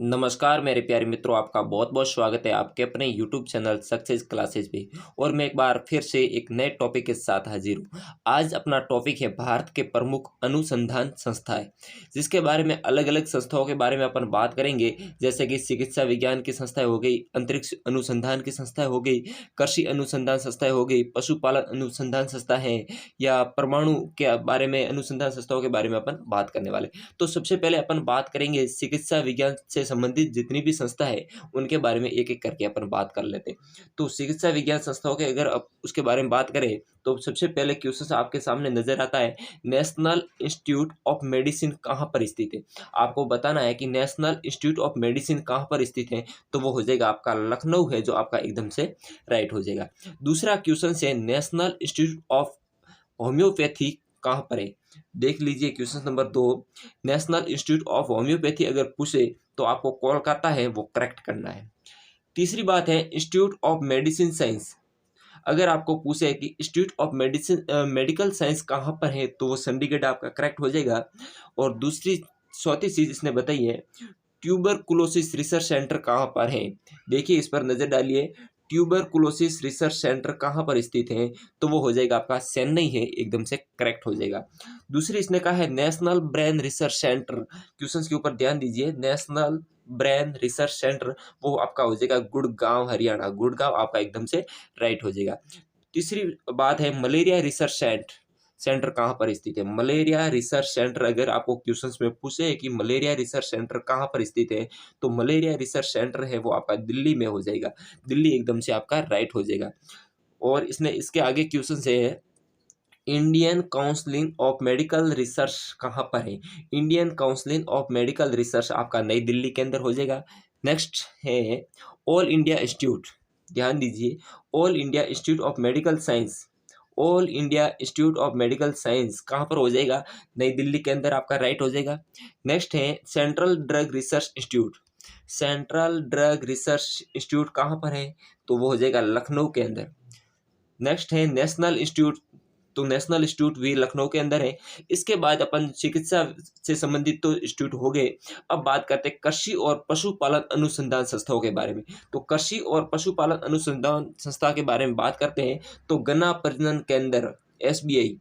नमस्कार मेरे प्यारे मित्रों, आपका बहुत बहुत स्वागत है आपके अपने YouTube चैनल सक्सेस क्लासेस पे। और मैं एक बार फिर से एक नए टॉपिक के साथ हाजिर हूँ। आज अपना टॉपिक है भारत के प्रमुख अनुसंधान संस्थाएं, जिसके बारे में अलग अलग संस्थाओं के बारे में अपन बात करेंगे। जैसे कि चिकित्सा विज्ञान की संस्थाएं हो गई, अंतरिक्ष अनुसंधान की संस्थाएं हो गई, कृषि अनुसंधान संस्थाएं हो गई, पशुपालन अनुसंधान संस्था है, या परमाणु के बारे में अनुसंधान संस्थाओं के बारे में अपन बात करने वाले। तो सबसे पहले अपन बात करेंगे चिकित्सा विज्ञान से संबंधित जितनी भी संस्था है उनके बारे में एक एक करके अपन बात कर लेते हैं। तो चिकित्सा विज्ञान संस्थाओं के अगर अब उसके बारे में बात करें तो सबसे पहले क्वेश्चन आपके सामने नजर आता है, नेशनल इंस्टीट्यूट ऑफ मेडिसिन कहाँ पर स्थित है। आपको बताना है कि नेशनल इंस्टीट्यूट ऑफ मेडिसिन कहाँ पर स्थित है, तो वो हो जाएगा आपका लखनऊ है, जो आपका एकदम से राइट हो जाएगा। दूसरा क्वेश्चन है, नेशनल इंस्टीट्यूट ऑफ होम्योपैथी कहाँ पर है। देख लीजिए question number 2, national institute of homeopathy अगर पूछे तो आपको कोलकाता है वो करेक्ट करना है। तीसरी बात है, इंस्टीट्यूट ऑफ मेडिसिन साइंस अगर आपको पूछे कि institute of medicine medical science कहाँ पर है, तो वो चंडीगढ़ आपका करेक्ट हो जाएगा। और चौथी चीज इसने बताई है, ट्यूबरकुलोसिस रिसर्च सेंटर कहाँ पर है। देखिए इस पर नजर डालिए, ट्यूबरकुलोसिस रिसर्च सेंटर कहाँ पर स्थित है, तो वो हो जाएगा आपका चेन्नई है, एकदम से करेक्ट हो जाएगा। दूसरी इसने कहा है national brain research centre, questions के ऊपर ध्यान दीजिए, नेशनल ब्रेन रिसर्च सेंटर वो आपका हो जाएगा गुड़गांव हरियाणा, गुड़गांव आपका एकदम से राइट हो जाएगा। तीसरी बात है, मलेरिया रिसर्च सेंटर कहाँ पर स्थित है। मलेरिया रिसर्च सेंटर अगर आपको क्वेश्चंस में पूछे कि मलेरिया रिसर्च सेंटर कहाँ पर स्थित है, तो मलेरिया रिसर्च सेंटर है वो आपका दिल्ली में हो जाएगा, दिल्ली एकदम से आपका राइट हो जाएगा। और इसने इसके आगे क्वेश्चन से है, Indian council of medical research कहाँ पर है। Indian council of medical research आपका नई दिल्ली के अंदर हो जाएगा। नेक्स्ट है ऑल इंडिया इंस्टीट्यूट, ध्यान दीजिए, all India institute of medical science, all India institute of medical science कहाँ पर हो जाएगा, नई दिल्ली के अंदर आपका राइट हो जाएगा। नेक्स्ट है central drug research institute, central drug research institute कहाँ पर है, तो वो हो जाएगा लखनऊ के अंदर। नेक्स्ट है नेशनल इंस्टीट्यूट, तो नेशनल इंस्टीट्यूट भी लखनऊ के अंदर है। इसके बाद अपन चिकित्सा से संबंधित तो इंस्टीट्यूट हो गए, अब बात करते हैं कृषि और पशुपालन अनुसंधान संस्थाओं के बारे में। तो कृषि और पशुपालन अनुसंधान संस्था के बारे में बात करते हैं, तो गन्ना प्रजनन केंद्र एसबीआई,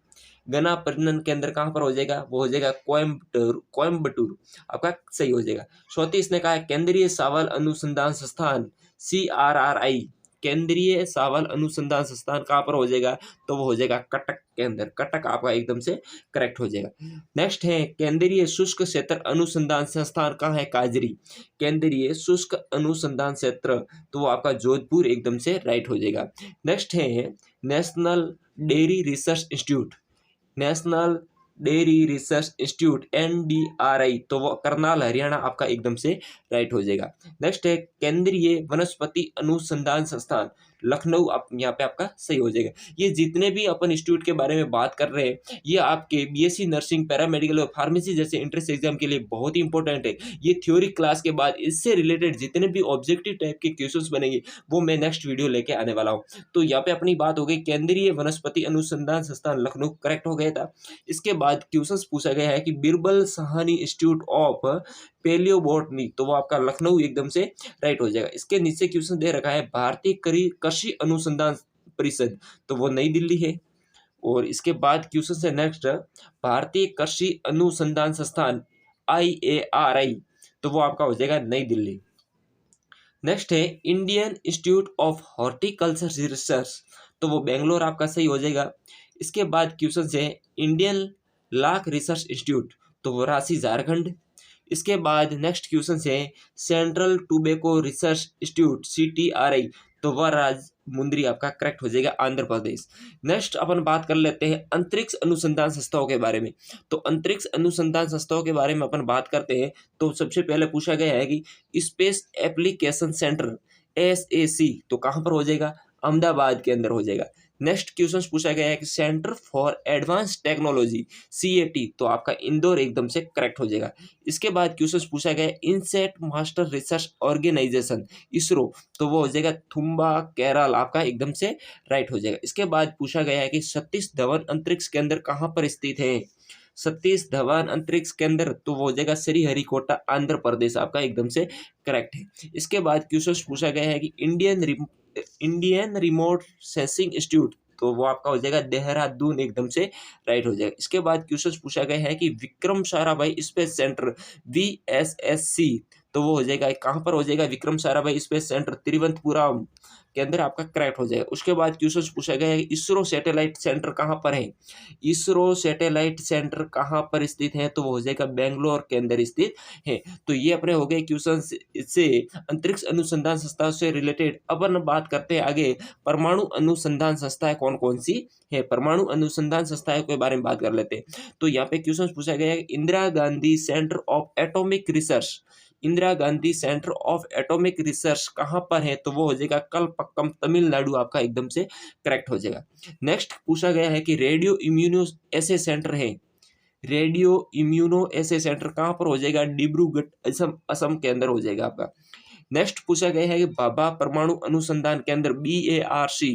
गन्ना प्रजनन केंद्र कहाँ पर हो जाएगा, वो हो जाएगा कोयम्बटूर, कोयम्बटूर आपका सही हो जाएगा। चौथी इसने कहा है केंद्रीय चावल अनुसंधान संस्थान CRRI, केंद्रीय चावल अनुसंधान संस्थान कहाँ पर हो जाएगा, तो वो हो जाएगा कटक के अंदर, कटक आपका एकदम से करेक्ट हो जाएगा। नेक्स्ट है केंद्रीय शुष्क क्षेत्र अनुसंधान संस्थान कहाँ है, काजरी, केंद्रीय शुष्क अनुसंधान क्षेत्र, तो वो आपका जोधपुर एकदम से राइट हो जाएगा। नेक्स्ट है national dairy research institute, national dairy research institute NDRI, तो वो करनाल हरियाणा आपका एकदम से राइट हो जाएगा। नेक्स्ट है केंद्रीय वनस्पति अनुसंधान संस्थान लखनऊ, आप यहाँ पे आपका सही हो जाएगा। ये जितने भी अपन इंस्टीट्यूट के बारे में बात कर रहे हैं, ये आपके BSc नर्सिंग, पैरामेडिकल और फार्मेसी जैसे एंट्रेंस एग्जाम के लिए बहुत ही इंपॉर्टेंट है। ये थ्योरी क्लास के बाद इससे रिलेटेड जितने भी ऑब्जेक्टिव टाइप के क्वेश्चंस बनेंगे वो मैं नेक्स्ट वीडियो लेके आने वाला हूँ। तो यहाँ पे अपनी बात हो गई केंद्रीय वनस्पति अनुसंधान संस्थान लखनऊ करेक्ट हो गया था। इसके बाद क्वेश्चंस पूछा गया है कि बिरबल साहनी इंस्टीट्यूट ऑफ पेलियोबोटनी, तो वो आपका लखनऊ एकदम से राइट हो जाएगा। इसके नीचे क्वेश्चन दे रखा है भारतीय कृषि अनुसंधान परिषद, तो वो नई दिल्ली है। और इसके बाद क्वेश्चन से नेक्स्ट, भारतीय कृषि अनुसंधान संस्थान IARI, तो वो आपका हो जाएगा नई दिल्ली। नेक्स्ट है Indian institute of horticulture research, तो वो बेंगलोर आपका सही हो जाएगा। इसके बाद क्वेश्चन है इंडियन लाख रिसर्च इंस्टीट्यूट, तो वो रांची झारखंड। इसके बाद नेक्स्ट क्वेश्चन है central tobacco research institute CTRI, तो वह राजमुंद्री आपका करेक्ट हो जाएगा, आंध्र प्रदेश। नेक्स्ट अपन बात कर लेते हैं अंतरिक्ष अनुसंधान संस्थाओं के बारे में। तो अंतरिक्ष अनुसंधान संस्थाओं के बारे में अपन बात करते हैं, तो सबसे पहले पूछा गया है कि स्पेस एप्लीकेशन सेंटर SAC, तो कहाँ पर हो जाएगा, अहमदाबाद के अंदर हो जाएगा। नेक्स्ट क्वेश्चन पूछा गया है कि centre for advance technology CAT, तो आपका इंदौर एकदम से करेक्ट हो जाएगा। इसके बाद क्वेश्चन पूछा गया है INSAT master research organisation ISRO, तो वो हो जाएगा थुम्बा केरल, आपका एकदम से राइट हो जाएगा। इसके बाद पूछा गया है कि सतीश धवन अंतरिक्ष केंद्र कहाँ पर स्थित है, सतीश धवन अंतरिक्ष केंद्र, तो वो हो जाएगा श्रीहरिकोटा आंध्र प्रदेश, आपका एकदम से करेक्ट है। इसके बाद क्वेश्चन पूछा गया है कि इंडियन रिमोट सेंसिंग इंस्टीट्यूट, तो वो आपका हो जाएगा देहरादून, एकदम से राइट हो जाएगा। इसके बाद क्वेश्चन पूछा गया है कि Vikram Sarabhai space centre VSSC, तो वो हो जाएगा कहाँ पर हो जाएगा, विक्रम साराभाई स्पेस सेंटर तिरुवनंतपुरम के अंदर, आपका करेक्ट हो जाएगा। उसके बाद क्वेश्चन पूछा गया है इसरो सैटेलाइट सेंटर कहाँ पर है, इसरो सैटेलाइट सेंटर कहाँ पर स्थित है, तो वो हो जाएगा बेंगलोर के अंदर स्थित है। तो ये अपने हो गए क्वेश्चन से अंतरिक्ष अनुसंधान संस्था से रिलेटेड। अब हम बात करते हैं आगे परमाणु अनुसंधान संस्थाएं कौन कौन सी है, परमाणु अनुसंधान संस्थाएं के बारे में बात कर लेते हैं। तो यहाँ पे क्वेश्चन पूछा गया है Indira Gandhi centre of atomic research, Indira Gandhi centre of atomic research कहाँ पर है, तो वो हो जाएगा कलपक्कम तमिलनाडु, आपका एकदम से करेक्ट हो जाएगा। नेक्स्ट पूछा गया है कि रेडियो इम्यूनो ऐसे सेंटर है, रेडियो इम्यूनो ऐसे सेंटर कहाँ पर हो जाएगा, डिब्रूगढ़ असम के अंदर हो जाएगा आपका। नेक्स्ट पूछा गया है कि भाभा परमाणु अनुसंधान केंद्र BARC,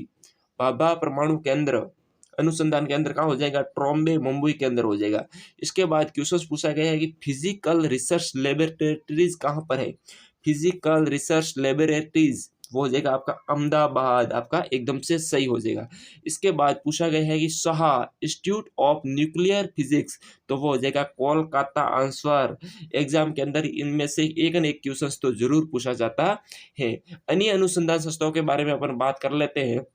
भाभा परमाणु केंद्र अनुसंधान केंद्र कहाँ हो जाएगा, ट्रॉम्बे मुंबई के अंदर हो जाएगा। इसके बाद क्वेश्चन पूछा गया है कि फिजिकल रिसर्च लेबोरेटरीज कहाँ पर है, फिजिकल रिसर्च लेबोरेटरीज वो हो जाएगा आपका अहमदाबाद, आपका एकदम से सही हो जाएगा। इसके बाद पूछा गया है कि Shah institute of nuclear physics, तो वो हो जाएगा कोलकाता आंसर। एग्जाम के अंदर इनमें से एक न एक क्वेश्चन तो जरूर पूछा जाता है। अन्य अनुसंधान संस्थाओं के बारे में अपन बात कर लेते हैं।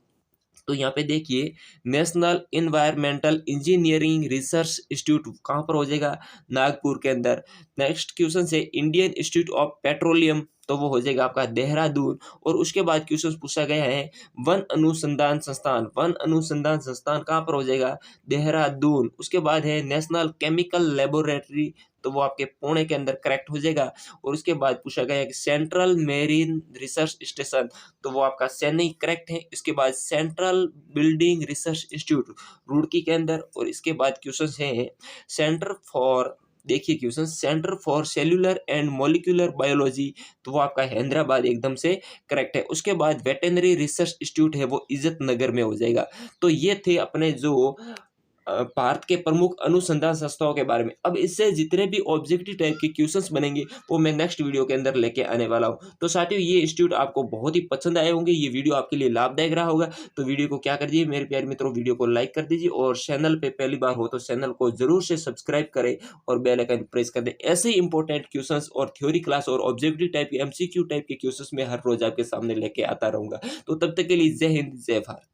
तो यहाँ पे देखिए national environmental engineering research institute कहाँ पर हो जाएगा, नागपुर के अंदर। नेक्स्ट क्वेश्चन से इंडियन इंस्टीट्यूट ऑफ पेट्रोलियम, तो वो हो जाएगा आपका देहरादून। और उसके बाद क्वेश्चन पूछा गया है वन अनुसंधान संस्थान, वन अनुसंधान संस्थान कहाँ पर हो जाएगा, देहरादून। उसके बाद है नेशनल केमिकल लेबोरेटरी, तो वो आपके पुणे के अंदर करेक्ट हो जाएगा। और उसके बाद पूछा गया है कि सेंट्रल मेरीन रिसर्च स्टेशन, तो वो आपका चेन्नई करेक्ट है। इसके बाद central building research institute Roorkee के अंदर। और इसके बाद क्वेश्चन है सेंटर फॉर, देखिए question centre for cellular and molecular biology, तो वो आपका हैदराबाद एकदम से करेक्ट है। उसके बाद वेटेनरी रिसर्च इंस्टीट्यूट है वो इज्जत नगर में हो जाएगा। तो ये थे अपने जो भारत के प्रमुख अनुसंधान संस्थाओं के बारे में। अब इससे जितने भी ऑब्जेक्टिव टाइप के क्वेश्चंस बनेंगे वो मैं नेक्स्ट वीडियो के अंदर लेके आने वाला हूं। तो साथियों ये इंस्टीट्यूट आपको बहुत ही पसंद आए होंगे, ये वीडियो आपके लिए लाभदायक रहा होगा। तो वीडियो को क्या कर दीजिए मेरे प्यारे मित्रों, वीडियो को लाइक कर दीजिए और चैनल पे पहली बार हो तो चैनल को जरूर से सब्सक्राइब करें और बेल आइकन प्रेस कर दें। ऐसे ही इंपॉर्टेंट क्वेश्चंस और थ्योरी क्लास और ऑब्जेक्टिव टाइप के MCQ टाइप के क्वेश्चंस में हर रोज आपके सामने लेके आता रहूंगा। तो तब तक के लिए जय हिंद जय भारत।